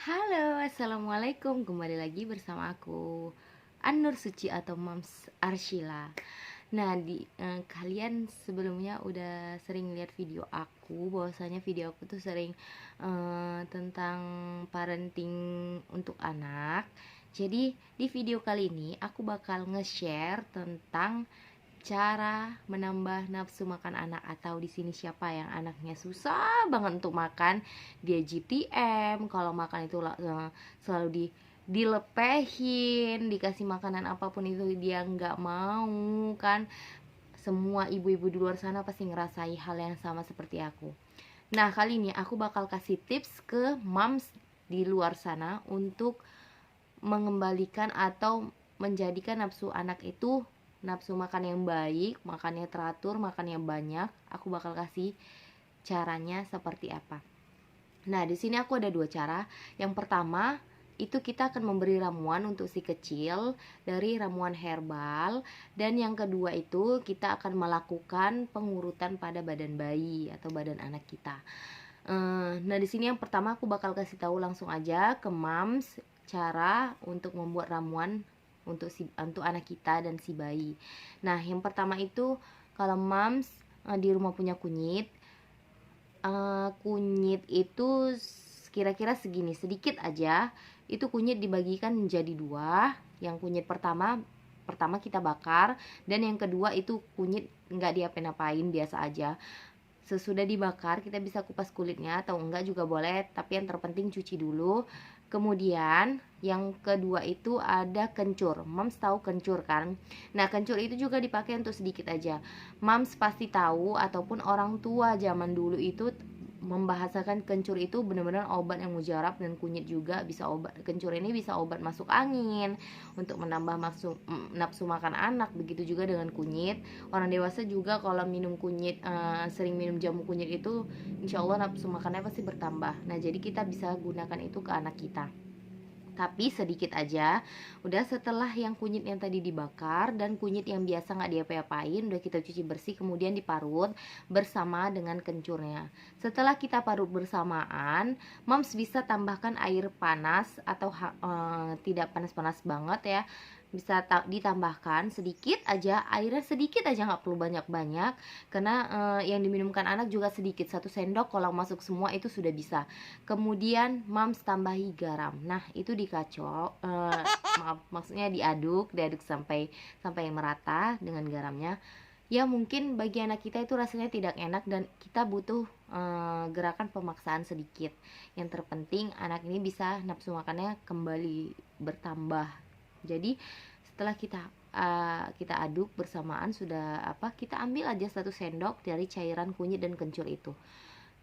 Halo, assalamualaikum. Kembali lagi bersama aku, An-Nur Suci atau Moms Arshila. Nah, kalian sebelumnya udah sering lihat video aku. Bahwasanya video aku tuh sering tentang parenting untuk anak. Jadi di video kali ini aku bakal nge-share tentang cara menambah nafsu makan anak, atau di sini siapa yang anaknya susah banget untuk makan, dia GTM. Kalau makan itu selalu dilepehin, dikasih makanan apapun itu dia nggak mau kan. Semua ibu-ibu di luar sana pasti ngerasai hal yang sama seperti aku. Nah, kali ini aku bakal kasih tips ke moms di luar sana untuk mengembalikan atau menjadikan nafsu anak itu nafsu makan yang baik, makannya teratur, makannya banyak. Aku bakal kasih caranya seperti apa. Nah, di sini aku ada dua cara. Yang pertama, itu kita akan memberi ramuan untuk si kecil dari ramuan herbal, dan yang kedua itu kita akan melakukan pengurutan pada badan bayi atau badan anak kita. Nah, di sini yang pertama aku bakal kasih tahu langsung aja ke moms cara untuk membuat ramuan untuk anak kita dan si bayi. Nah, yang pertama itu kalau moms di rumah punya kunyit, kunyit itu kira-kira segini, sedikit aja. Itu kunyit dibagikan menjadi dua. Yang kunyit pertama kita bakar, dan yang kedua itu kunyit nggak diapa-apain, biasa aja. Sesudah dibakar kita bisa kupas kulitnya atau enggak juga boleh, tapi yang terpenting cuci dulu. Kemudian yang kedua itu ada kencur. Moms tahu kencur kan? Nah, kencur itu juga dipakai untuk sedikit aja. Moms pasti tahu, ataupun orang tua zaman dulu itu membahasakan kencur itu benar-benar obat yang mujarab, dan kunyit juga bisa obat. Kencur ini bisa obat masuk angin untuk menambah nafsu makan anak. Begitu juga dengan kunyit. Orang dewasa juga kalau minum kunyit, sering minum jamu kunyit itu, insya Allah nafsu makannya pasti bertambah. Nah, jadi kita bisa gunakan itu ke anak kita, tapi sedikit aja. Udah, setelah yang kunyit yang tadi dibakar dan kunyit yang biasa nggak diapa-apain udah kita cuci bersih, kemudian diparut bersama dengan kencurnya. Setelah kita parut bersamaan, moms bisa tambahkan air panas atau tidak panas-panas banget ya, bisa ditambahkan sedikit aja, airnya sedikit aja, nggak perlu banyak-banyak, karena yang diminumkan anak juga sedikit, 1 sendok kalau masuk semua itu sudah bisa. Kemudian moms tambahi garam. Nah, itu dikacau, maaf, maksudnya diaduk sampai merata dengan garamnya. Ya, mungkin bagi anak kita itu rasanya tidak enak dan kita butuh gerakan pemaksaan sedikit. Yang terpenting anak ini bisa nafsu makannya kembali bertambah. Jadi setelah kita aduk bersamaan, kita ambil aja 1 sendok dari cairan kunyit dan kencur itu.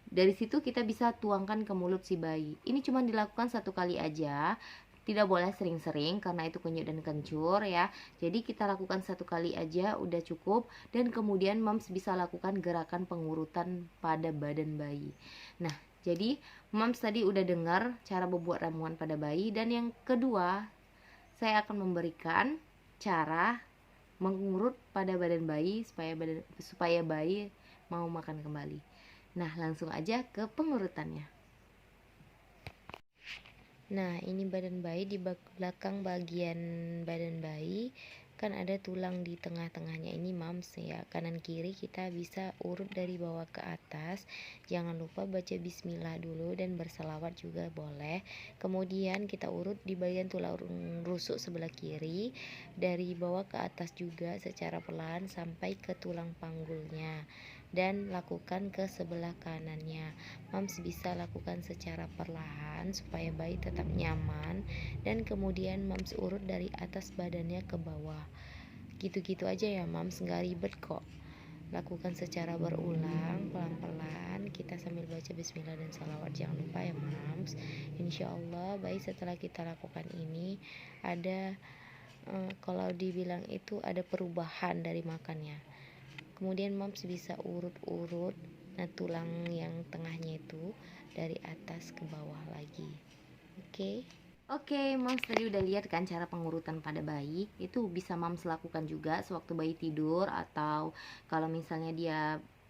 Dari situ kita bisa tuangkan ke mulut si bayi. Ini cuma dilakukan 1 kali aja, tidak boleh sering-sering karena itu kunyit dan kencur ya. Jadi kita lakukan 1 kali aja udah cukup, dan kemudian moms bisa lakukan gerakan pengurutan pada badan bayi. Nah, jadi moms tadi udah dengar cara membuat ramuan pada bayi, dan yang kedua saya akan memberikan cara mengurut pada badan bayi supaya bayi mau makan kembali. Nah, langsung aja ke pengurutannya. Nah, ini badan bayi. Di belakang bagian badan bayi kan ada tulang di tengah-tengahnya, ini mams ya. Kanan kiri kita bisa urut dari bawah ke atas. Jangan lupa baca bismillah dulu dan berselawat juga boleh. Kemudian kita urut di bagian tulang rusuk sebelah kiri, dari bawah ke atas juga secara pelan sampai ke tulang panggulnya, dan lakukan ke sebelah kanannya. Moms bisa lakukan secara perlahan supaya bayi tetap nyaman, dan kemudian moms urut dari atas badannya ke bawah. Gitu-gitu aja ya moms, nggak ribet kok. Lakukan secara berulang, pelan-pelan, kita sambil baca bismillah dan salawat. Jangan lupa ya moms. Insya Allah bayi setelah kita lakukan ini ada kalau dibilang itu ada perubahan dari makannya. Kemudian moms bisa urut-urut tulang yang tengahnya itu dari atas ke bawah lagi. Oke, moms tadi udah lihat kan cara pengurutan pada bayi. Itu bisa moms lakukan juga sewaktu bayi tidur, atau kalau misalnya dia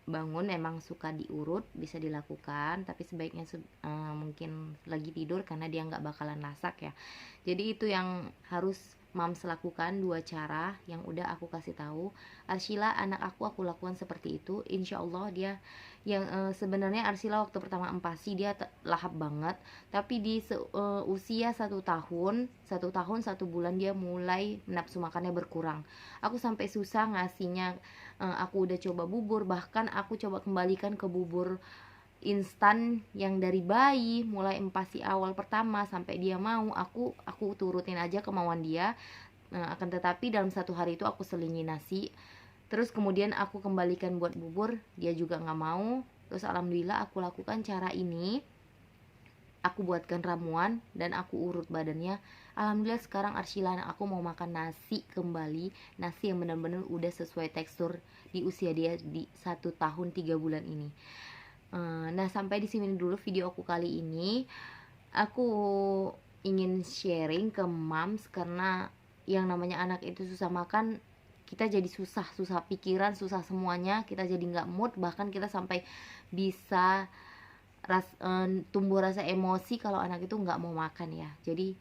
bangun emang suka diurut bisa dilakukan, tapi sebaiknya mungkin lagi tidur karena dia nggak bakalan masak ya. Jadi itu yang harus Mams lakukan, dua cara yang udah aku kasih tahu. Arsila anak aku lakukan seperti itu, insya Allah dia yang sebenarnya Arsila waktu pertama empasi dia lahap banget, tapi di usia 1 tahun 1 bulan dia mulai nafsu makannya berkurang. Aku sampai susah ngasihnya. Aku udah coba bubur, bahkan aku coba kembalikan ke bubur instan yang dari bayi, mulai empasi awal pertama sampai dia mau, aku turutin aja kemauan dia. Akan tetapi dalam 1 hari itu aku selingi nasi, terus kemudian aku kembalikan buat bubur, dia juga nggak mau. Terus alhamdulillah aku lakukan cara ini, aku buatkan ramuan dan aku urut badannya. Alhamdulillah sekarang Arsila aku mau makan nasi kembali, nasi yang benar-benar udah sesuai tekstur di usia dia di 1 tahun 3 bulan ini. Nah, sampai di sini dulu video aku kali ini. Aku ingin sharing ke Mams karena yang namanya anak itu susah makan, kita jadi susah pikiran, susah semuanya, kita jadi nggak mood, bahkan kita sampai bisa tumbuh rasa emosi kalau anak itu nggak mau makan ya. Jadi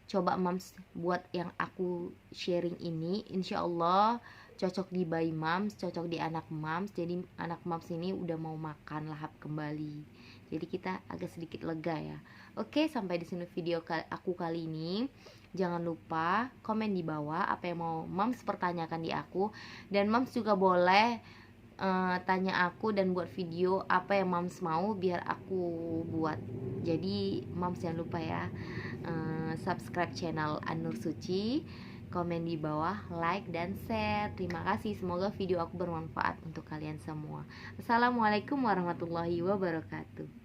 coba Mams buat yang aku sharing ini, insya Allah cocok di bayi Mams, cocok di anak Mams. Jadi anak Mams ini udah mau makan lahap kembali, jadi kita agak sedikit lega ya. Oke, sampai di sini video aku kali ini. Jangan lupa komen di bawah apa yang mau Mams pertanyakan di aku, dan Mams juga boleh tanya aku dan buat video apa yang Mams mau biar aku buat. Jadi Mams jangan lupa ya, subscribe channel An-Nur Suci, komen di bawah, like dan share. Terima kasih, semoga video aku bermanfaat untuk kalian semua. Assalamualaikum warahmatullahi wabarakatuh.